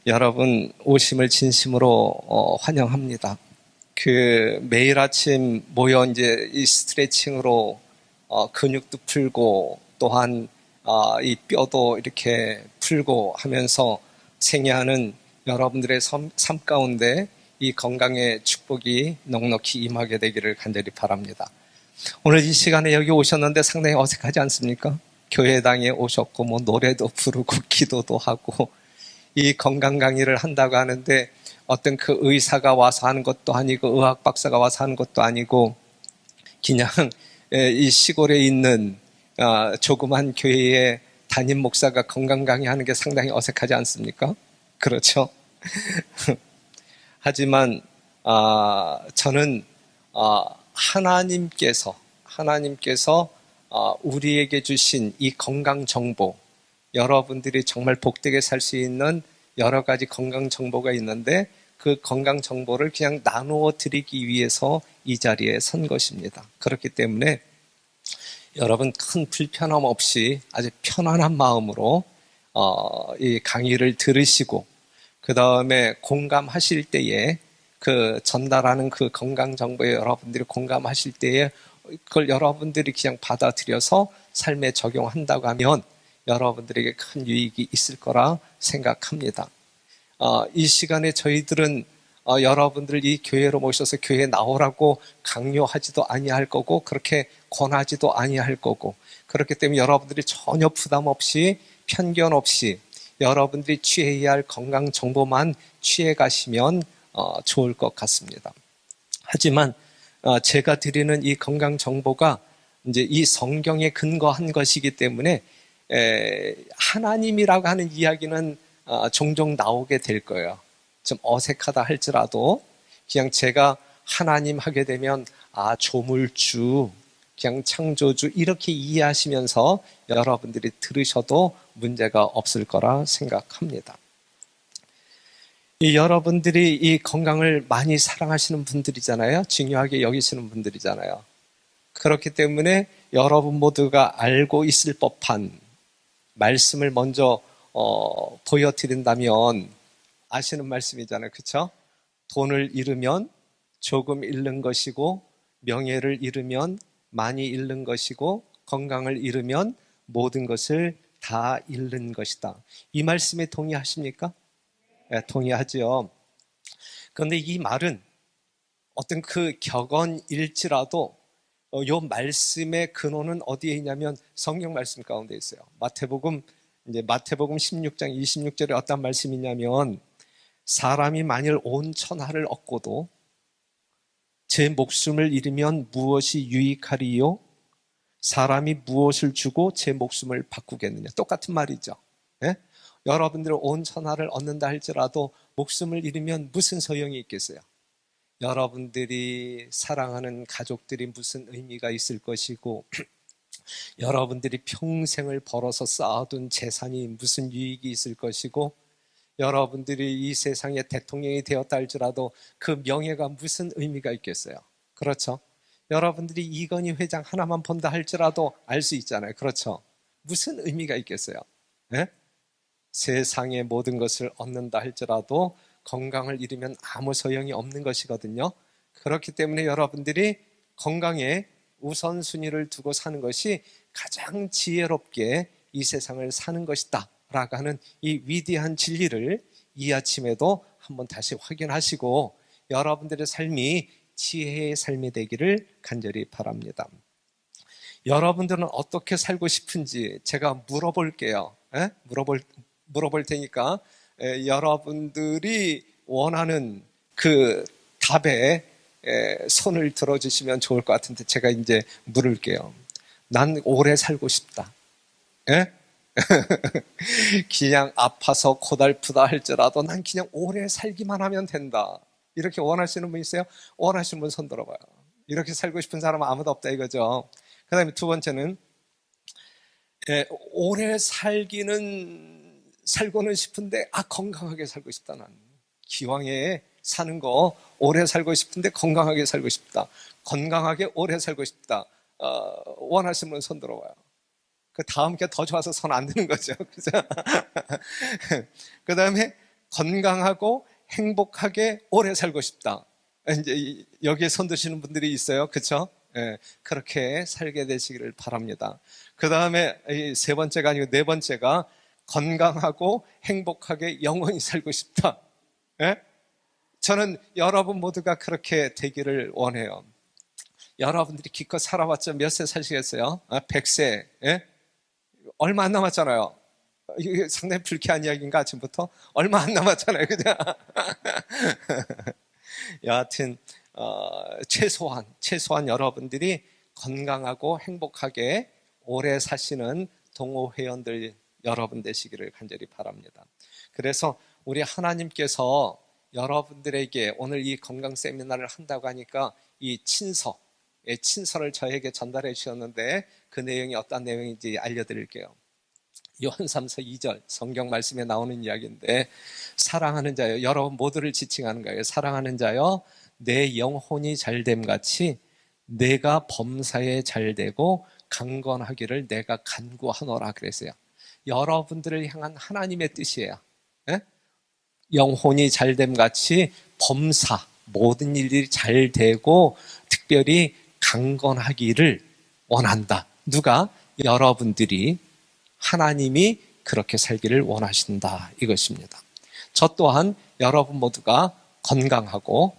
여러분 오심을 진심으로 환영합니다. 매일 아침 모여 이제 이 스트레칭으로 근육도 풀고 또한 이 뼈도 이렇게 풀고 하면서 생애하는 여러분들의 삶 가운데 이 건강의 축복이 넉넉히 임하게 되기를 간절히 바랍니다. 오늘 이 시간에 여기 오셨는데 상당히 어색하지 않습니까? 교회당에 오셨고 뭐 노래도 부르고 기도도 하고 이 건강 강의를 한다고 하는데 어떤 그 의사가 와서 하는 것도 아니고 의학 박사가 와서 하는 것도 아니고 그냥 이 시골에 있는 조그만 교회의 담임 목사가 건강 강의하는 게 상당히 어색하지 않습니까? 그렇죠? 하지만 저는 하나님께서 우리에게 주신 이 건강 정보, 여러분들이 정말 복되게 살 수 있는 여러 가지 건강 정보가 있는데 그 건강 정보를 그냥 나누어 드리기 위해서 이 자리에 선 것입니다. 그렇기 때문에 여러분 큰 불편함 없이 아주 편안한 마음으로 이 강의를 들으시고 그 다음에 공감하실 때에 그 전달하는 그 건강 정보에 여러분들이 공감하실 때에 그걸 여러분들이 그냥 받아들여서 삶에 적용한다고 하면 여러분들에게 큰 유익이 있을 거라 생각합니다. 이 시간에 저희들은 여러분들 이 교회로 모셔서 교회에 나오라고 강요하지도 아니할 거고 그렇게 권하지도 아니할 거고 그렇기 때문에 여러분들이 전혀 부담 없이 편견 없이 여러분들이 취해야 할 건강 정보만 취해 가시면 좋을 것 같습니다. 하지만 제가 드리는 이 건강 정보가 이제 이 성경에 근거한 것이기 때문에 하나님이라고 하는 이야기는 종종 나오게 될 거예요. 좀 어색하다 할지라도 그냥 제가 하나님 하게 되면 조물주, 그냥 창조주 이렇게 이해하시면서 여러분들이 들으셔도 문제가 없을 거라 생각합니다. 여러분들이 이 건강을 많이 사랑하시는 분들이잖아요. 중요하게 여기시는 분들이잖아요. 그렇기 때문에 여러분 모두가 알고 있을 법한 말씀을 먼저 보여드린다면 아시는 말씀이잖아요. 그렇죠? 돈을 잃으면 조금 잃는 것이고 명예를 잃으면 많이 잃는 것이고 건강을 잃으면 모든 것을 다 잃는 것이다. 이 말씀에 동의하십니까? 네, 동의하죠. 그런데 이 말은 어떤 그 격언일지라도 이 말씀의 근원은 어디에 있냐면 성경 말씀 가운데 있어요. 마태복음 16장 26절에 어떤 말씀이 있냐면 사람이 만일 온 천하를 얻고도 제 목숨을 잃으면 무엇이 유익하리요? 사람이 무엇을 주고 제 목숨을 바꾸겠느냐. 똑같은 말이죠. 예? 여러분들은 온 천하를 얻는다 할지라도 목숨을 잃으면 무슨 소용이 있겠어요? 여러분들이 사랑하는 가족들이 무슨 의미가 있을 것이고 여러분들이 평생을 벌어서 쌓아둔 재산이 무슨 유익이 있을 것이고 여러분들이 이 세상의 대통령이 되었다 할지라도 그 명예가 무슨 의미가 있겠어요? 그렇죠? 여러분들이 이건희 회장 하나만 본다 할지라도 알 수 있잖아요. 그렇죠? 무슨 의미가 있겠어요? 네? 세상의 모든 것을 얻는다 할지라도 건강을 잃으면 아무 소용이 없는 것이거든요. 그렇기 때문에 여러분들이 건강에 우선순위를 두고 사는 것이 가장 지혜롭게 이 세상을 사는 것이다 라고 하는 이 위대한 진리를 이 아침에도 한번 다시 확인하시고 여러분들의 삶이 지혜의 삶이 되기를 간절히 바랍니다. 여러분들은 어떻게 살고 싶은지 제가 물어볼게요. 물어볼 테니까 여러분들이 원하는 그 답에 손을 들어주시면 좋을 것 같은데 제가 이제 물을게요. 난 오래 살고 싶다. 그냥 아파서 고달프다 할지라도 난 그냥 오래 살기만 하면 된다. 이렇게 원하시는 분 있어요? 원하시는 분 손 들어봐요. 이렇게 살고 싶은 사람은 아무도 없다 이거죠. 그 다음에 두 번째는 오래 살고는 싶은데 건강하게 살고 싶다. 난 기왕에 사는 거 오래 살고 싶은데 건강하게 살고 싶다. 건강하게 오래 살고 싶다. 원하시는 분 손 들어봐요. 그 다음 게 더 좋아서 손 안 드는 거죠. 그죠? 그 다음에 건강하고 행복하게 오래 살고 싶다. 이제 여기에 손 드시는 분들이 있어요. 그렇죠? 예, 그렇게 살게 되시기를 바랍니다. 그 다음에 세 번째가 아니고 네 번째가 건강하고 행복하게 영원히 살고 싶다. 예? 저는 여러분 모두가 그렇게 되기를 원해요. 여러분들이 기껏 살아봤자 몇 세 사시겠어요? 100세. 예? 얼마 안 남았잖아요. 이게 상당히 불쾌한 이야기인가, 아침부터? 얼마 안 남았잖아요. 그냥. 여하튼, 최소한 여러분들이 건강하고 행복하게 오래 사시는 동호회원들 여러분 되시기를 간절히 바랍니다. 그래서 우리 하나님께서 여러분들에게 오늘 이 건강 세미나를 한다고 하니까 이 친서를 저에게 전달해 주셨는데 그 내용이 어떤 내용인지 알려드릴게요. 요한삼서 2절 성경 말씀에 나오는 이야기인데, 사랑하는 자여, 여러분 모두를 지칭하는 거예요. 사랑하는 자여, 내 영혼이 잘됨 같이 내가 범사에 잘되고 강건하기를 내가 간구하노라 그랬어요. 여러분들을 향한 하나님의 뜻이에요. 예? 영혼이 잘됨 같이 범사, 모든 일들이 잘 되고 특별히 강건하기를 원한다. 누가? 여러분들이, 하나님이 그렇게 살기를 원하신다, 이것입니다. 저 또한 여러분 모두가 건강하고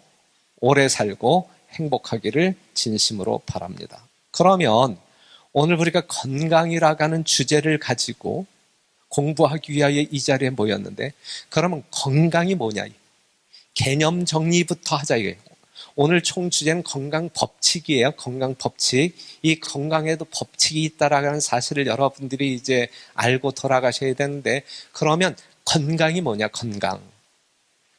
오래 살고 행복하기를 진심으로 바랍니다. 그러면 오늘 우리가 건강이라고 하는 주제를 가지고 공부하기 위하여 이 자리에 모였는데, 그러면 건강이 뭐냐? 개념 정리부터 하자 이거예요. 오늘 총 주제는 건강 법칙이에요. 건강 법칙. 이 건강에도 법칙이 있다라는 사실을 여러분들이 이제 알고 돌아가셔야 되는데, 그러면 건강이 뭐냐?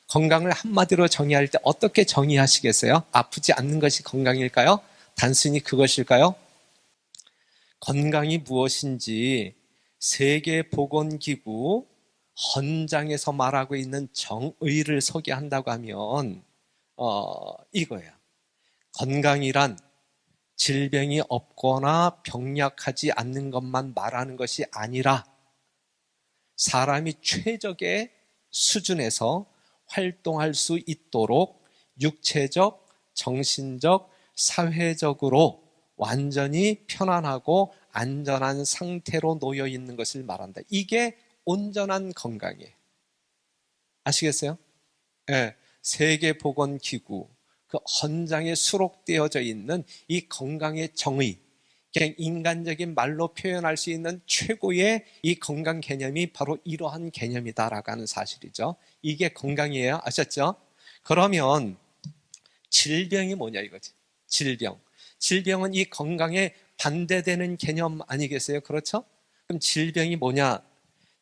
건강을 한마디로 정의할 때 어떻게 정의하시겠어요? 아프지 않는 것이 건강일까요? 단순히 그것일까요? 건강이 무엇인지 세계보건기구 헌장에서 말하고 있는 정의를 소개한다고 하면 이거예요. 건강이란 질병이 없거나 병약하지 않는 것만 말하는 것이 아니라 사람이 최적의 수준에서 활동할 수 있도록 육체적, 정신적, 사회적으로 완전히 편안하고 안전한 상태로 놓여 있는 것을 말한다. 이게 온전한 건강이에요. 아시겠어요? 네. 세계보건기구 그 헌장에 수록되어져 있는 이 건강의 정의, 그냥 인간적인 말로 표현할 수 있는 최고의 이 건강 개념이 바로 이러한 개념이다라고 하는 사실이죠. 이게 건강이에요. 아셨죠? 그러면 질병이 뭐냐 이거지. 질병은 이 건강에 반대되는 개념 아니겠어요? 그렇죠? 그럼 질병이 뭐냐?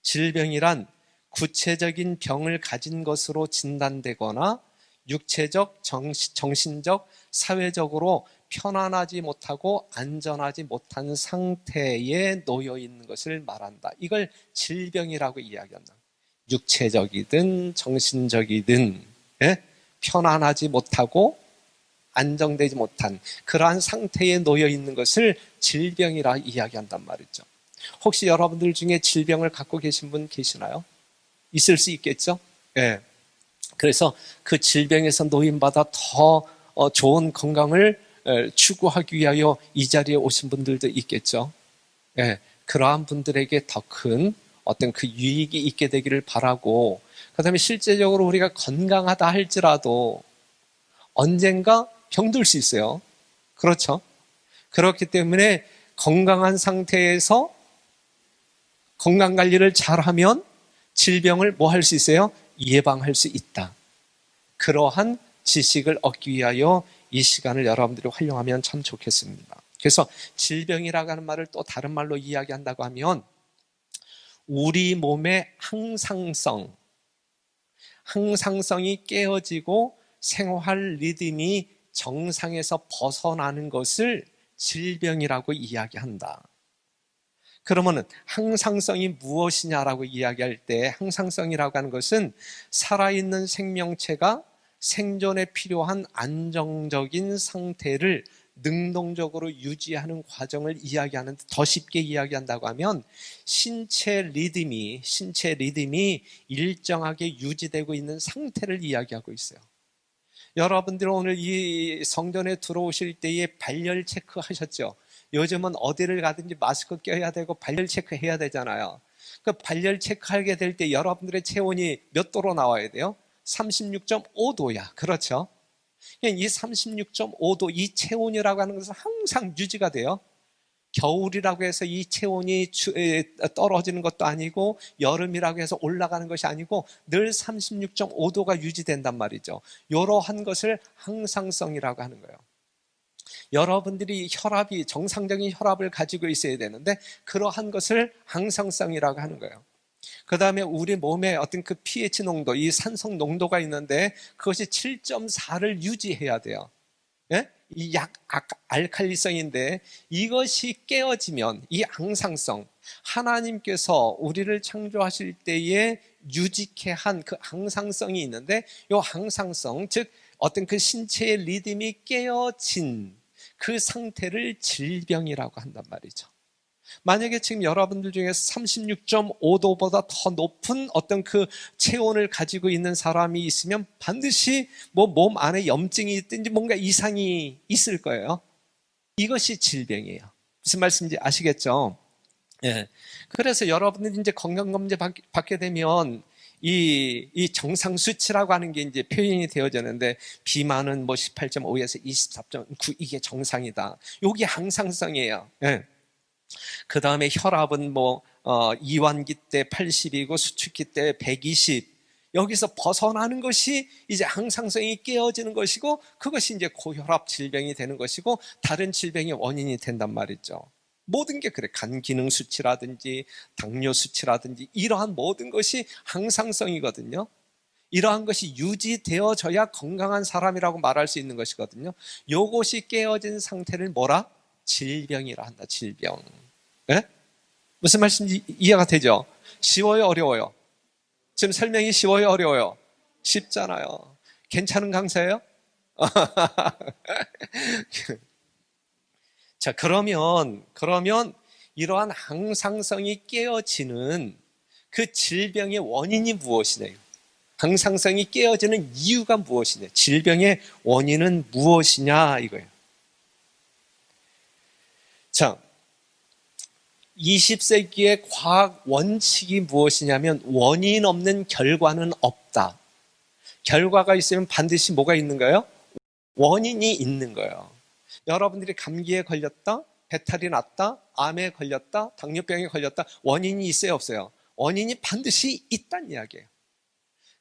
질병이란 구체적인 병을 가진 것으로 진단되거나 육체적, 정신적, 사회적으로 편안하지 못하고 안전하지 못한 상태에 놓여 있는 것을 말한다. 이걸 질병이라고 이야기한다. 육체적이든 정신적이든 편안하지 못하고 안정되지 못한 그러한 상태에 놓여 있는 것을 질병이라 이야기한단 말이죠. 혹시 여러분들 중에 질병을 갖고 계신 분 계시나요? 있을 수 있겠죠? 예. 그래서 그 질병에서 노인받아 더 좋은 건강을 추구하기 위하여 이 자리에 오신 분들도 있겠죠. 예. 그러한 분들에게 더 큰 어떤 그 유익이 있게 되기를 바라고, 그 다음에 실제적으로 우리가 건강하다 할지라도 언젠가 병들 수 있어요. 그렇죠? 그렇기 때문에 건강한 상태에서 건강관리를 잘하면 질병을 뭐 할 수 있어요? 예방할 수 있다. 그러한 지식을 얻기 위하여 이 시간을 여러분들이 활용하면 참 좋겠습니다. 그래서 질병이라고 하는 말을 또 다른 말로 이야기한다고 하면 우리 몸의 항상성이 깨어지고 생활 리듬이 정상에서 벗어나는 것을 질병이라고 이야기한다. 그러면은 항상성이 무엇이냐라고 이야기할 때, 항상성이라고 하는 것은 살아있는 생명체가 생존에 필요한 안정적인 상태를 능동적으로 유지하는 과정을 이야기하는데, 더 쉽게 이야기한다고 하면 신체 리듬이 일정하게 유지되고 있는 상태를 이야기하고 있어요. 여러분들 오늘 이 성전에 들어오실 때에 발열 체크 하셨죠? 요즘은 어디를 가든지 마스크 껴야 되고 발열 체크 해야 되잖아요. 그 발열 체크하게 될 때 여러분들의 체온이 몇 도로 나와야 돼요? 36.5도야. 그렇죠? 이 36.5도, 이 체온이라고 하는 것은 항상 유지가 돼요. 겨울이라고 해서 이 체온이 떨어지는 것도 아니고, 여름이라고 해서 올라가는 것이 아니고 늘 36.5도가 유지된단 말이죠. 이러한 것을 항상성이라고 하는 거예요. 여러분들이 정상적인 혈압을 가지고 있어야 되는데, 그러한 것을 항상성이라고 하는 거예요. 그 다음에 우리 몸에 어떤 그 pH 농도, 이 산성 농도가 있는데 그것이 7.4를 유지해야 돼요. 예? 이 알칼리성인데, 이것이 깨어지면 이 항상성, 하나님께서 우리를 창조하실 때에 유지케 한 그 항상성이 있는데, 이 항상성, 즉 어떤 그 신체의 리듬이 깨어진 그 상태를 질병이라고 한단 말이죠. 만약에 지금 여러분들 중에서 36.5도보다 더 높은 어떤 그 체온을 가지고 있는 사람이 있으면 반드시 몸 안에 염증이 있든지 뭔가 이상이 있을 거예요. 이것이 질병이에요. 무슨 말씀인지 아시겠죠? 예. 그래서 여러분들이 이제 건강검진 받게 되면 이 정상 수치라고 하는 게 이제 표현이 되어졌는데, 비만은 18.5에서 24.9, 이게 정상이다. 이게 항상성이에요. 예. 그 다음에 혈압은 이완기 때 80이고 수축기 때 120. 여기서 벗어나는 것이 이제 항상성이 깨어지는 것이고, 그것이 이제 고혈압 질병이 되는 것이고, 다른 질병의 원인이 된단 말이죠. 모든 게 그래. 간 기능 수치라든지 당뇨 수치라든지 이러한 모든 것이 항상성이거든요. 이러한 것이 유지되어져야 건강한 사람이라고 말할 수 있는 것이거든요. 이것이 깨어진 상태를 뭐라? 질병이라 한다. 질병. 네? 무슨 말씀인지 이해가 되죠? 쉬워요, 어려워요? 지금 설명이 쉬워요, 어려워요? 쉽잖아요. 괜찮은 강사예요? 자, 그러면 이러한 항상성이 깨어지는 그 질병의 원인이 무엇이냐? 항상성이 깨어지는 이유가 무엇이냐? 질병의 원인은 무엇이냐? 이거예요. 자, 20세기의 과학 원칙이 무엇이냐면, 원인 없는 결과는 없다. 결과가 있으면 반드시 뭐가 있는가요? 원인이 있는 거예요. 여러분들이 감기에 걸렸다, 배탈이 났다, 암에 걸렸다, 당뇨병에 걸렸다, 원인이 있어요, 없어요? 원인이 반드시 있다는 이야기예요.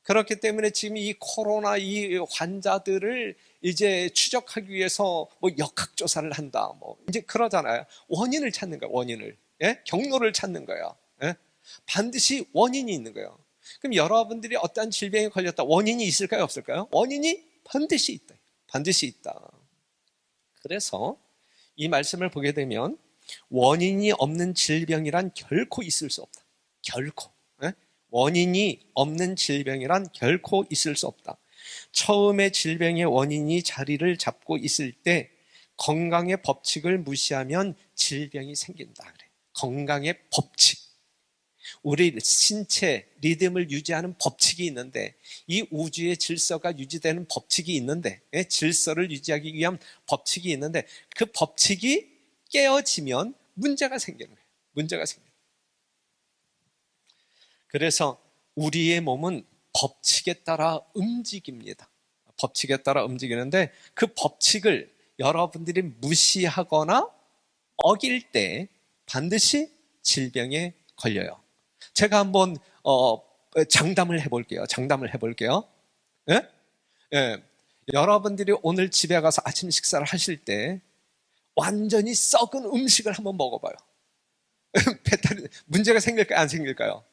그렇기 때문에 지금 이 코로나 이 환자들을 이제 추적하기 위해서 역학조사를 한다, 이제 그러잖아요. 원인을 찾는 거예요, 원인을. 예? 경로를 찾는 거예요. 예? 반드시 원인이 있는 거예요. 그럼 여러분들이 어떠한 질병에 걸렸다, 원인이 있을까요, 없을까요? 원인이 반드시 있다. 반드시 있다. 그래서 이 말씀을 보게 되면, 원인이 없는 질병이란 결코 있을 수 없다. 결코. 예? 원인이 없는 질병이란 결코 있을 수 없다. 처음에 질병의 원인이 자리를 잡고 있을 때 건강의 법칙을 무시하면 질병이 생긴다 그래. 건강의 법칙. 우리 신체 리듬을 유지하는 법칙이 있는데, 이 우주의 질서가 유지되는 법칙이 있는데, 질서를 유지하기 위한 법칙이 있는데, 그 법칙이 깨어지면 문제가 생기는 거예요. 문제가 생겨요. 그래서 우리의 몸은 법칙에 따라 움직입니다. 법칙에 따라 움직이는데, 그 법칙을 여러분들이 무시하거나 어길 때 반드시 질병에 걸려요. 제가 한번 장담을 해볼게요. 예? 예. 여러분들이 오늘 집에 가서 아침 식사를 하실 때 완전히 썩은 음식을 한번 먹어봐요. 배탈이 문제가 생길까요, 안 생길까요?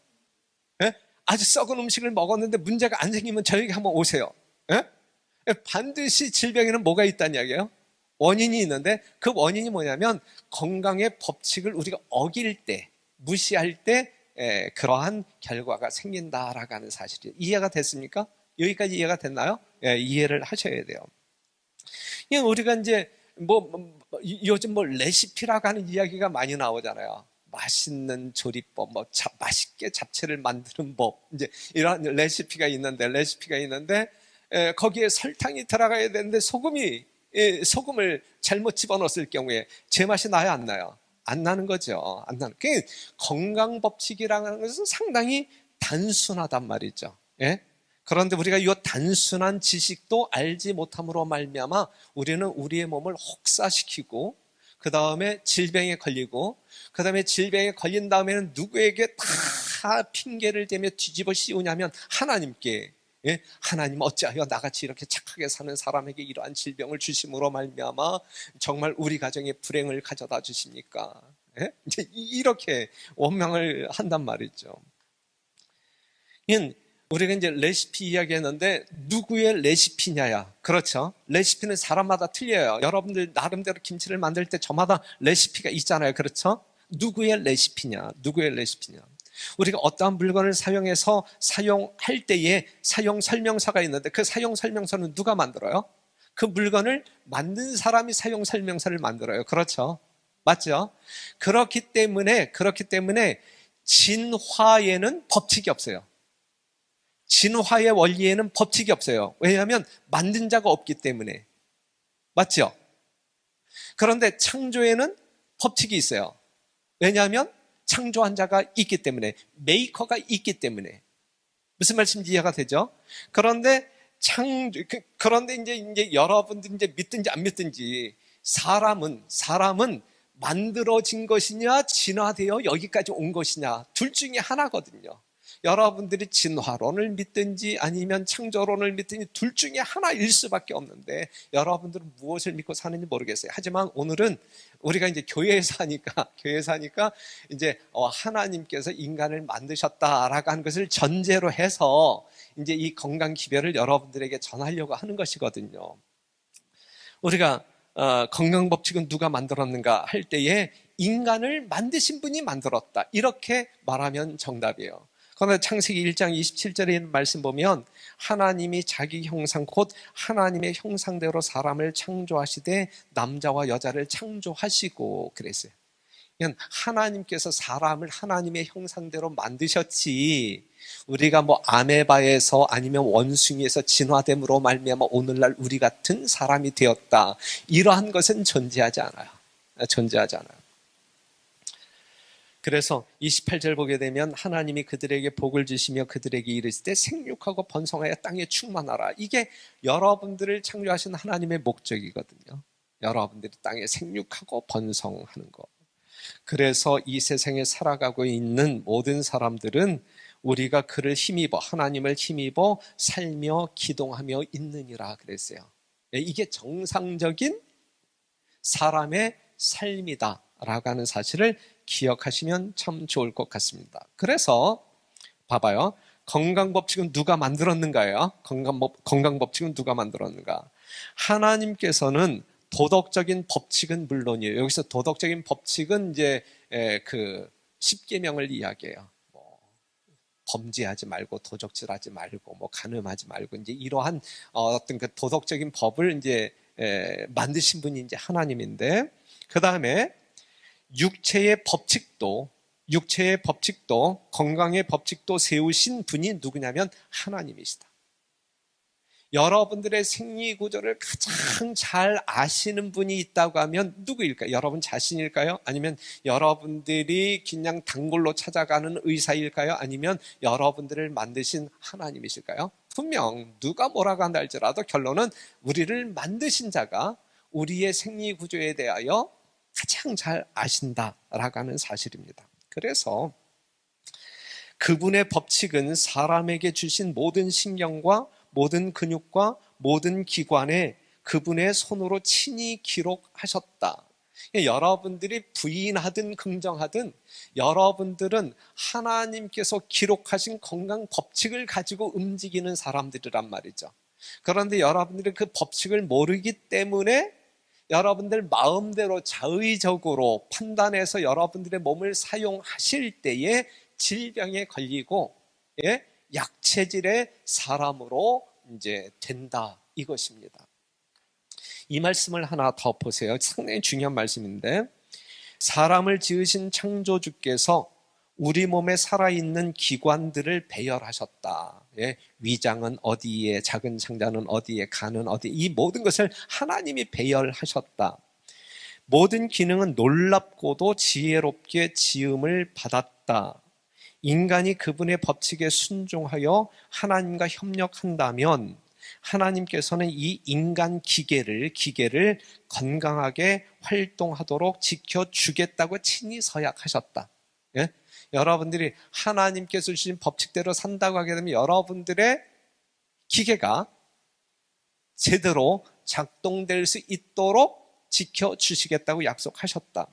예? 아주 썩은 음식을 먹었는데 문제가 안 생기면 저에게 한번 오세요. 예? 반드시 질병에는 뭐가 있다는 이야기예요? 원인이 있는데, 그 원인이 뭐냐면 건강의 법칙을 우리가 어길 때, 무시할 때 그러한 결과가 생긴다라고 하는 사실이에요. 이해가 됐습니까? 여기까지 이해가 됐나요? 이해를 하셔야 돼요. 우리가 이제 요즘 레시피라고 하는 이야기가 많이 나오잖아요. 맛있는 조리법, 맛있게 잡채를 만드는 법, 이제 이런 레시피가 있는데, 거기에 설탕이 들어가야 되는데 소금을 잘못 집어넣었을 경우에 제 맛이 나요, 안 나요? 안 나는 거죠. 안 나는. 그 건강 법칙이라는 것은 상당히 단순하단 말이죠. 예? 그런데 우리가 이 단순한 지식도 알지 못함으로 말미암아 우리는 우리의 몸을 혹사시키고, 그 다음에 질병에 걸리고, 그 다음에 질병에 걸린 다음에는 누구에게 다 핑계를 대며 뒤집어 씌우냐면 하나님께. 예? 하나님 어찌하여 나같이 이렇게 착하게 사는 사람에게 이러한 질병을 주심으로 말미암아 정말 우리 가정에 불행을 가져다 주십니까? 예? 이제 이렇게 원망을 한단 말이죠. 우리가 이제 레시피 이야기했는데 누구의 레시피냐야. 그렇죠? 레시피는 사람마다 틀려요. 여러분들 나름대로 김치를 만들 때 저마다 레시피가 있잖아요. 그렇죠? 누구의 레시피냐? 우리가 어떠한 물건을 사용해서 사용할 때에 사용 설명서가 있는데 그 사용 설명서는 누가 만들어요? 그 물건을 만든 사람이 사용 설명서를 만들어요. 그렇죠? 맞죠? 그렇기 때문에 진화에는 법칙이 없어요. 진화의 원리에는 법칙이 없어요. 왜냐하면 만든 자가 없기 때문에. 맞죠? 그런데 창조에는 법칙이 있어요. 왜냐하면 창조한 자가 있기 때문에, 메이커가 있기 때문에. 무슨 말씀인지 이해가 되죠? 그런데 이제 여러분들 이제 믿든지 안 믿든지 사람은 만들어진 것이냐 진화되어 여기까지 온 것이냐 둘 중에 하나거든요. 여러분들이 진화론을 믿든지 아니면 창조론을 믿든지 둘 중에 하나일 수밖에 없는데 여러분들은 무엇을 믿고 사는지 모르겠어요. 하지만 오늘은 우리가 이제 교회에서 하니까 이제 하나님께서 인간을 만드셨다라고 하는 것을 전제로 해서 이제 이 건강 기별을 여러분들에게 전하려고 하는 것이거든요. 우리가 건강 법칙은 누가 만들었는가 할 때에 인간을 만드신 분이 만들었다. 이렇게 말하면 정답이에요. 그런데 창세기 1장 27절에 있는 말씀 보면 하나님이 자기 형상 곧 하나님의 형상대로 사람을 창조하시되 남자와 여자를 창조하시고 그랬어요. 하나님께서 사람을 하나님의 형상대로 만드셨지 우리가 아메바에서 아니면 원숭이에서 진화됨으로 말미암아 오늘날 우리 같은 사람이 되었다. 이러한 것은 존재하지 않아요. 그래서 28절 보게 되면 하나님이 그들에게 복을 주시며 그들에게 이르실 때 생육하고 번성하여 땅에 충만하라. 이게 여러분들을 창조하신 하나님의 목적이거든요. 여러분들이 땅에 생육하고 번성하는 것. 그래서 이 세상에 살아가고 있는 모든 사람들은 우리가 그를 힘입어 하나님을 힘입어 살며 기동하며 있느니라 그랬어요. 이게 정상적인 사람의 삶이다 라고 하는 사실을 기억하시면 참 좋을 것 같습니다. 그래서 봐봐요. 건강법칙은 누가 만들었는가요? 건강법칙은 누가 만들었는가? 하나님께서는 도덕적인 법칙은 물론이에요. 여기서 도덕적인 법칙은 이제 그 십계명을 이야기해요. 범죄하지 말고 도적질하지 말고 간음하지 말고 이제 이러한 어떤 그 도덕적인 법을 이제 만드신 분이 이제 하나님인데 그 다음에 육체의 법칙도 건강의 법칙도 세우신 분이 누구냐면 하나님이시다. 여러분들의 생리 구조를 가장 잘 아시는 분이 있다고 하면 누구일까요? 여러분 자신일까요? 아니면 여러분들이 그냥 단골로 찾아가는 의사일까요? 아니면 여러분들을 만드신 하나님이실까요? 분명 누가 뭐라고 한다 할지라도 결론은 우리를 만드신 자가 우리의 생리 구조에 대하여 가장 잘 아신다라고 하는 사실입니다. 그래서 그분의 법칙은 사람에게 주신 모든 신경과 모든 근육과 모든 기관에 그분의 손으로 친히 기록하셨다. 여러분들이 부인하든 긍정하든 여러분들은 하나님께서 기록하신 건강 법칙을 가지고 움직이는 사람들이란 말이죠. 그런데 여러분들이 그 법칙을 모르기 때문에 여러분들 마음대로 자의적으로 판단해서 여러분들의 몸을 사용하실 때에 질병에 걸리고 약체질의 사람으로 이제 된다 이것입니다. 이 말씀을 하나 더 보세요. 상당히 중요한 말씀인데, 사람을 지으신 창조주께서 우리 몸에 살아있는 기관들을 배열하셨다. 예, 위장은 어디에, 작은 창자는 어디에, 간은 어디에, 이 모든 것을 하나님이 배열하셨다. 모든 기능은 놀랍고도 지혜롭게 지음을 받았다. 인간이 그분의 법칙에 순종하여 하나님과 협력한다면 하나님께서는 이 인간 기계를 건강하게 활동하도록 지켜주겠다고 친히 서약하셨다. 예? 여러분들이 하나님께서 주신 법칙대로 산다고 하게 되면 여러분들의 기계가 제대로 작동될 수 있도록 지켜주시겠다고 약속하셨다.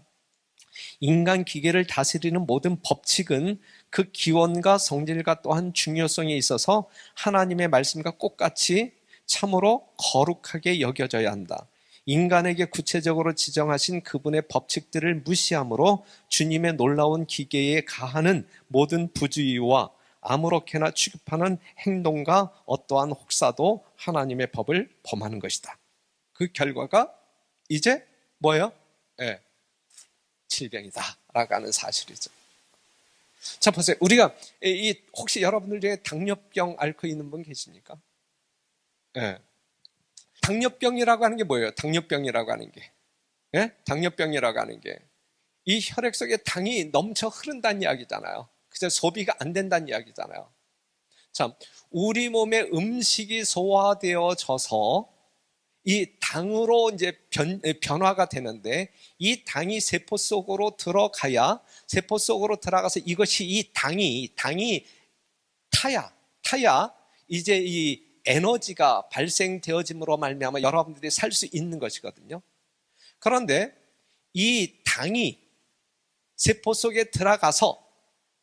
인간 기계를 다스리는 모든 법칙은 그 기원과 성질과 또한 중요성에 있어서 하나님의 말씀과 똑같이 참으로 거룩하게 여겨져야 한다. 인간에게 구체적으로 지정하신 그분의 법칙들을 무시함으로 주님의 놀라운 기계에 가하는 모든 부주의와 아무렇게나 취급하는 행동과 어떠한 혹사도 하나님의 법을 범하는 것이다. 그 결과가 이제 뭐예요? 네, 질병이다 라고 하는 사실이죠. 자, 보세요. 우리가 혹시 여러분들 중에 당뇨병 앓고 있는 분 계십니까? 네. 당뇨병이라고 하는 게 뭐예요? 당뇨병이라고 하는 게. 예? 당뇨병이라고 하는 게. 이 혈액 속에 당이 넘쳐 흐른다는 이야기잖아요. 그래서 소비가 안 된다는 이야기잖아요. 참, 우리 몸에 음식이 소화되어져서 이 당으로 이제 변화가 되는데 이 당이 세포 속으로 들어가야 세포 속으로 들어가서 이것이 이 당이 타야 이제 이 에너지가 발생되어짐으로 말미암아 여러분들이 살 수 있는 것이거든요. 그런데 이 당이 세포 속에 들어가서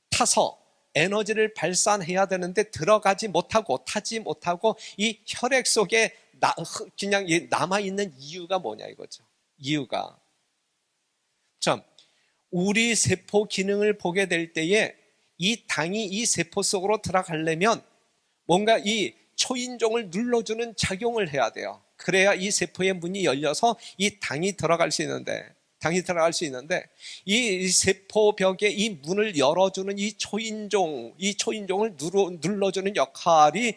타서 에너지를 발산해야 되는데 들어가지 못하고 타지 못하고 이 혈액 속에 그냥 남아있는 이유가 뭐냐 이거죠. 이유가. 참, 우리 세포 기능을 보게 될 때에 이 당이 이 세포 속으로 들어가려면 뭔가 이 초인종을 눌러주는 작용을 해야 돼요. 그래야 이 세포의 문이 열려서 이 당이 들어갈 수 있는데 이 세포벽에 이 문을 열어주는 이 초인종을 눌러주는 역할이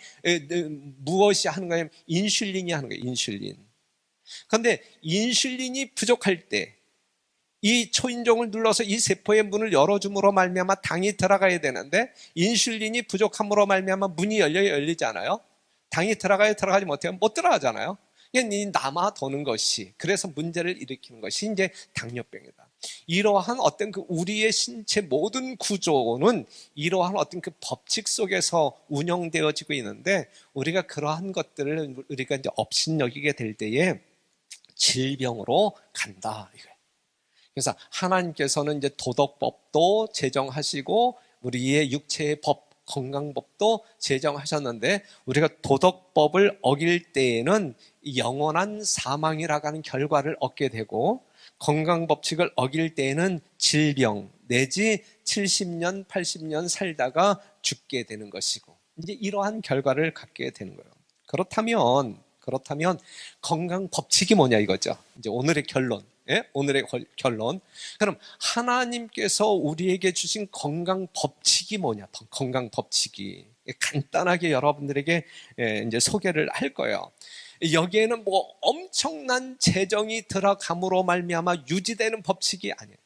무엇이 하는 거냐면 인슐린이 하는 거예요. 인슐린. 그런데 인슐린이 부족할 때 이 초인종을 눌러서 이 세포의 문을 열어줌으로 말미암아 당이 들어가야 되는데 인슐린이 부족함으로 말미암아 문이 열리지 않아요. 당이 들어가지 못해요. 못 들어가잖아요. 그냥 남아 도는 것이, 그래서 문제를 일으키는 것이 이제 당뇨병이다. 이러한 어떤 그 우리의 신체 모든 구조는 이러한 어떤 그 법칙 속에서 운영되어지고 있는데 우리가 그러한 것들을 우리가 이제 업신여기게 될 때에 질병으로 간다. 그래서 하나님께서는 이제 도덕법도 제정하시고 우리의 육체의 법, 건강법도 제정하셨는데 우리가 도덕법을 어길 때에는 영원한 사망이라고 하는 결과를 얻게 되고 건강법칙을 어길 때에는 질병 내지 70년, 80년 살다가 죽게 되는 것이고 이제 이러한 결과를 갖게 되는 거예요. 그렇다면 건강법칙이 뭐냐 이거죠. 이제 오늘의 결론. 예? 오늘의 결론. 그럼 하나님께서 우리에게 주신 건강 법칙이 뭐냐? 건강 법칙이 간단하게 여러분들에게 이제 소개를 할 거예요. 여기에는 뭐 엄청난 재정이 들어감으로 말미암아 유지되는 법칙이 아니에요.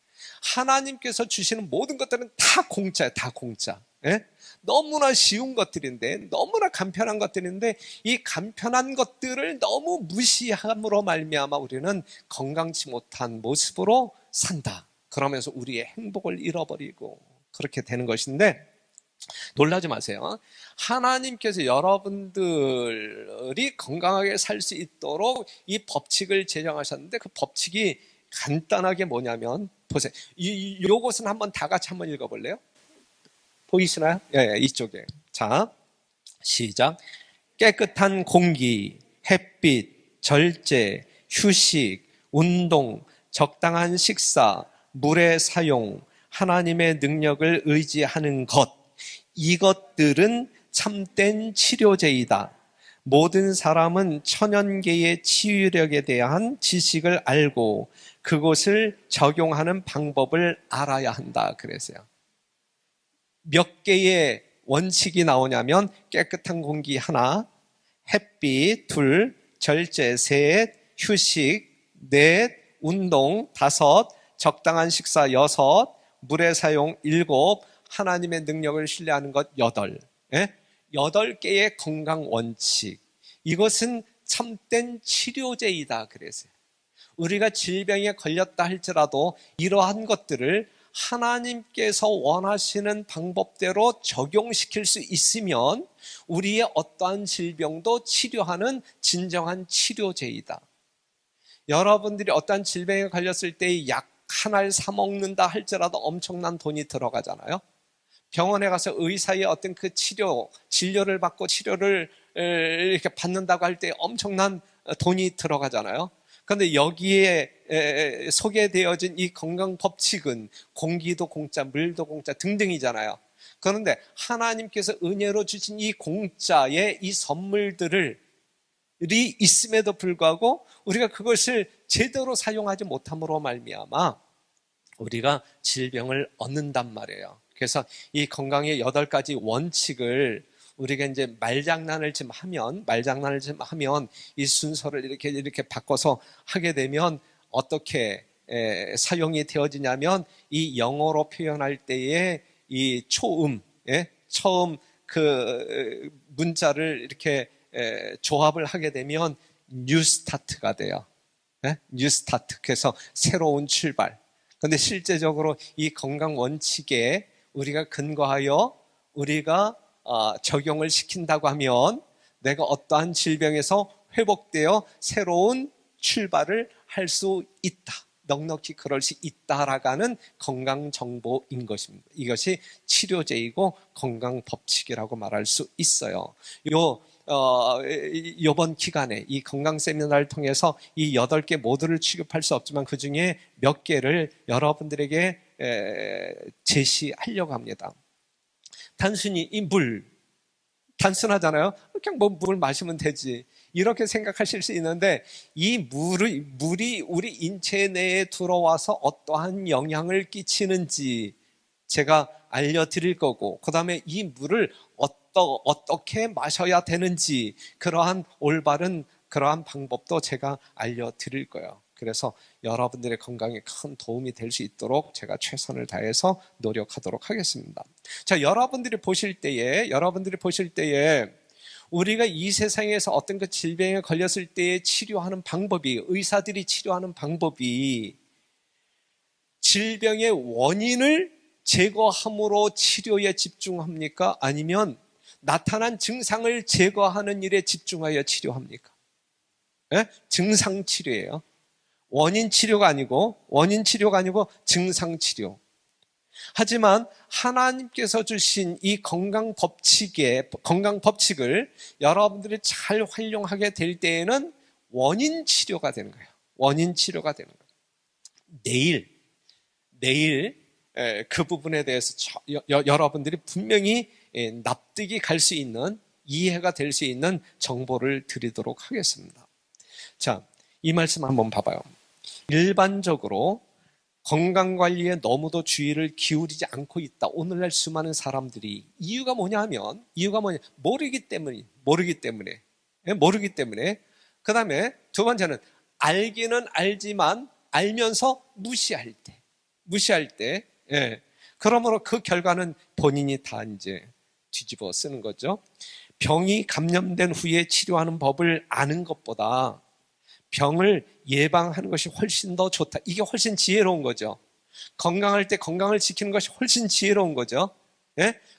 하나님께서 주시는 모든 것들은 다 공짜예요. 다 공짜. 예? 너무나 쉬운 것들인데, 너무나 간편한 것들인데 이 간편한 것들을 너무 무시함으로 말미암아 우리는 건강치 못한 모습으로 산다. 그러면서 우리의 행복을 잃어버리고 그렇게 되는 것인데 놀라지 마세요. 하나님께서 여러분들이 건강하게 살 수 있도록 이 법칙을 제정하셨는데 그 법칙이 간단하게 뭐냐면 보세요. 요것은 한번 다 같이 한번 읽어볼래요? 보이시나요? 예, 이쪽에. 자, 시작. 깨끗한 공기, 햇빛, 절제, 휴식, 운동, 적당한 식사, 물의 사용, 하나님의 능력을 의지하는 것. 이것들은 참된 치료제이다. 모든 사람은 천연계의 치유력에 대한 지식을 알고 그것을 적용하는 방법을 알아야 한다 그랬어요. 몇 개의 원칙이 나오냐면 깨끗한 공기 하나, 햇빛 둘, 절제 셋, 휴식 넷, 운동 다섯, 적당한 식사 여섯, 물의 사용 일곱, 하나님의 능력을 신뢰하는 것 여덟. 예? 8개의 건강 원칙. 이것은 참된 치료제이다 그랬어요. 우리가 질병에 걸렸다 할지라도 이러한 것들을 하나님께서 원하시는 방법대로 적용시킬 수 있으면 우리의 어떠한 질병도 치료하는 진정한 치료제이다. 여러분들이 어떠한 질병에 걸렸을 때 약 하나를 사 먹는다 할지라도 엄청난 돈이 들어가잖아요. 병원에 가서 의사의 어떤 그 진료를 받고 치료를 이렇게 받는다고 할 때 엄청난 돈이 들어가잖아요. 그런데 여기에 소개되어진 이 건강 법칙은 공기도 공짜, 물도 공짜 등등이잖아요. 그런데 하나님께서 은혜로 주신 이 공짜의 이 선물들이 있음에도 불구하고 우리가 그것을 제대로 사용하지 못함으로 말미암아 우리가 질병을 얻는단 말이에요. 그래서 이 건강의 8가지 원칙을 우리가 이제 말장난을 좀 하면 이 순서를 이렇게 바꿔서 하게 되면 어떻게 사용이 되어지냐면 이 영어로 표현할 때에 이 초음, 처음 그 문자를 이렇게 조합을 하게 되면 뉴 스타트가 돼요. 뉴 스타트. 그래서 새로운 출발. 그런데 실제적으로 이 건강 원칙에 우리가 근거하여 우리가 적용을 시킨다고 하면 내가 어떠한 질병에서 회복되어 새로운 출발을 할 수 있다. 넉넉히 그럴 수 있다라는 건강 정보인 것입니다. 이것이 치료제이고 건강 법칙이라고 말할 수 있어요. 이번 기간에 이 건강 세미나를 통해서 이 8개 모두를 취급할 수 없지만 그 중에 몇 개를 여러분들에게 제시하려고 합니다. 단순히 이 물, 단순하잖아요. 그냥 뭐 물 마시면 되지. 이렇게 생각하실 수 있는데 이 물이 우리 인체 내에 들어와서 어떠한 영향을 끼치는지 제가 알려드릴 거고, 그 다음에 이 물을 어떻게 마셔야 되는지 그러한 올바른 그러한 방법도 제가 알려드릴 거예요. 그래서 여러분들의 건강에 큰 도움이 될 수 있도록 제가 최선을 다해서 노력하도록 하겠습니다. 자, 여러분들이 보실 때에 우리가 이 세상에서 어떤 그 질병에 걸렸을 때에 치료하는 방법이, 의사들이 치료하는 방법이 질병의 원인을 제거함으로 치료에 집중합니까? 아니면 나타난 증상을 제거하는 일에 집중하여 치료합니까? 증상 치료예요. 원인 치료가 아니고 증상 치료. 하지만 하나님께서 주신 이 건강 법칙을 여러분들이 잘 활용하게 될 때에는 원인 치료가 되는 거예요. 원인 치료가 되는 거예요. 내일 그 부분에 대해서 여러분들이 분명히 납득이 갈 수 있는, 이해가 될 수 있는 정보를 드리도록 하겠습니다. 자, 이 말씀 한번 봐봐요. 일반적으로 건강관리에 너무도 주의를 기울이지 않고 있다. 오늘날 수많은 사람들이. 이유가 뭐냐? 모르기 때문에. 그 다음에 두 번째는 알기는 알지만 알면서 무시할 때. 그러므로 그 결과는 본인이 다 이제 뒤집어 쓰는 거죠. 병이 감염된 후에 치료하는 법을 아는 것보다 병을 예방하는 것이 훨씬 더 좋다. 이게 훨씬 지혜로운 거죠. 건강할 때 건강을 지키는 것이 훨씬 지혜로운 거죠.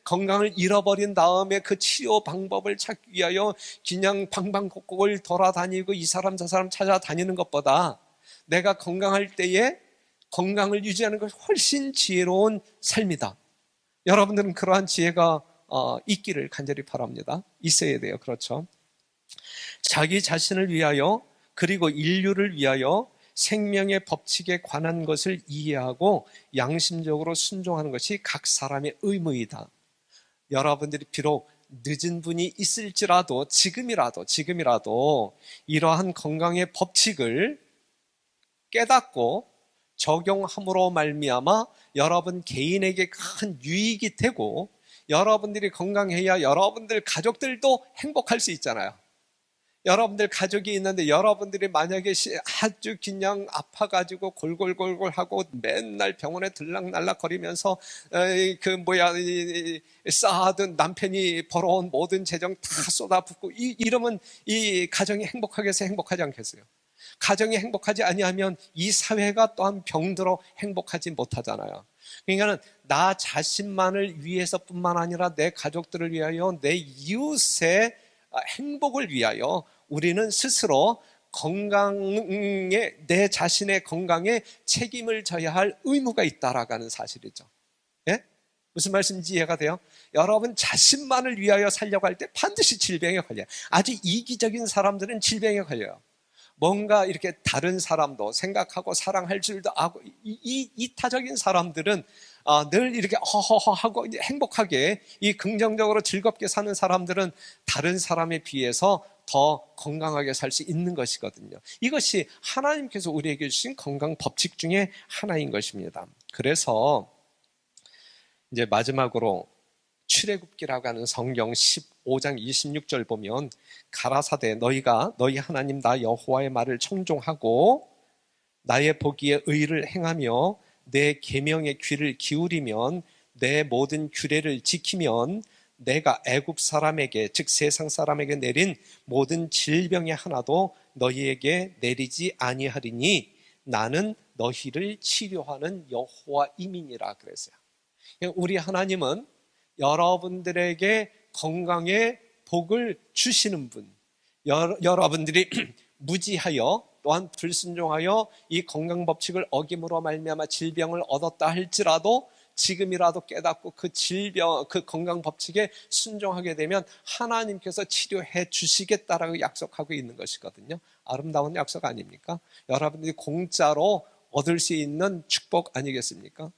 건강을 잃어버린 다음에 그 치료 방법을 찾기 위하여 그냥 방방곡곡을 돌아다니고 이 사람 저 사람 찾아다니는 것보다 내가 건강할 때에 건강을 유지하는 것이 훨씬 지혜로운 삶이다. 여러분들은 그러한 지혜가 있기를 간절히 바랍니다. 있어야 돼요. 그렇죠? 자기 자신을 위하여 그리고 인류를 위하여 생명의 법칙에 관한 것을 이해하고 양심적으로 순종하는 것이 각 사람의 의무이다. 여러분들이 비록 늦은 분이 있을지라도 지금이라도 이러한 건강의 법칙을 깨닫고 적용함으로 말미암아 여러분 개인에게 큰 유익이 되고 여러분들이 건강해야 여러분들 가족들도 행복할 수 있잖아요. 여러분들 가족이 있는데 여러분들이 만약에 아주 그냥 아파가지고 골골골골하고 맨날 병원에 들락날락 거리면서 쌓아둔 남편이 벌어온 모든 재정 다 쏟아붓고 이러면 이 가정이 행복하겠어요? 행복하지 않겠어요? 가정이 행복하지 아니하면 이 사회가 또한 병들어 행복하지 못하잖아요. 그러니까 나 자신만을 위해서뿐만 아니라 내 가족들을 위하여 내 이웃의 행복을 위하여 우리는 스스로 내 자신의 건강에 책임을 져야 할 의무가 있다라는 사실이죠. 예? 무슨 말씀인지 이해가 돼요? 여러분 자신만을 위하여 살려고 할 때 반드시 질병에 걸려요. 아주 이기적인 사람들은 질병에 걸려요. 뭔가 이렇게 다른 사람도 생각하고 사랑할 줄도 알고 이타적인 사람들은 늘 이렇게 허허허하고 행복하게 이 긍정적으로 즐겁게 사는 사람들은 다른 사람에 비해서 더 건강하게 살 수 있는 것이거든요. 이것이 하나님께서 우리에게 주신 건강 법칙 중에 하나인 것입니다. 그래서 이제 마지막으로 출애굽기라고 하는 성경 15장 26절 보면 가라사대 너희 하나님 나 여호와의 말을 청종하고 나의 보기에 의를 행하며 내 계명의 귀를 기울이면 내 모든 규례를 지키면 내가 애굽 사람에게 즉 세상 사람에게 내린 모든 질병의 하나도 너희에게 내리지 아니하리니 나는 너희를 치료하는 여호와임이니라 그랬어요. 우리 하나님은 여러분들에게 건강의 복을 주시는 분, 여러분들이 무지하여 또한 불순종하여 이 건강 법칙을 어김으로 말미암아 질병을 얻었다 할지라도 지금이라도 깨닫고 그 건강 법칙에 순종하게 되면 하나님께서 치료해 주시겠다라고 약속하고 있는 것이거든요. 아름다운 약속 아닙니까? 여러분들이 공짜로 얻을 수 있는 축복 아니겠습니까?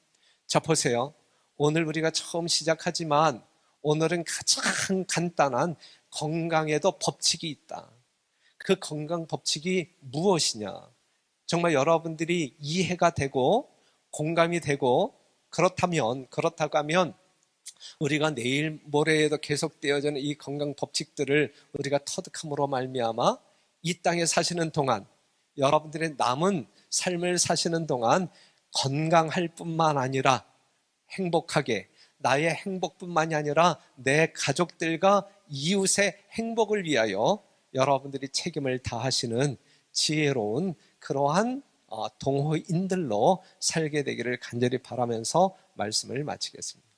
자, 보세요. 오늘 우리가 처음 시작하지만 오늘은 가장 간단한 건강에도 법칙이 있다. 그 건강 법칙이 무엇이냐? 정말 여러분들이 이해가 되고 공감이 되고 그렇다고 하면 우리가 내일 모레에도 계속되어지는 이 건강 법칙들을 우리가 터득함으로 말미암아 이 땅에 사시는 동안 여러분들의 남은 삶을 사시는 동안 건강할 뿐만 아니라 행복하게 나의 행복뿐만이 아니라 내 가족들과 이웃의 행복을 위하여 여러분들이 책임을 다하시는 지혜로운 그러한 동호인들로 살게 되기를 간절히 바라면서 말씀을 마치겠습니다.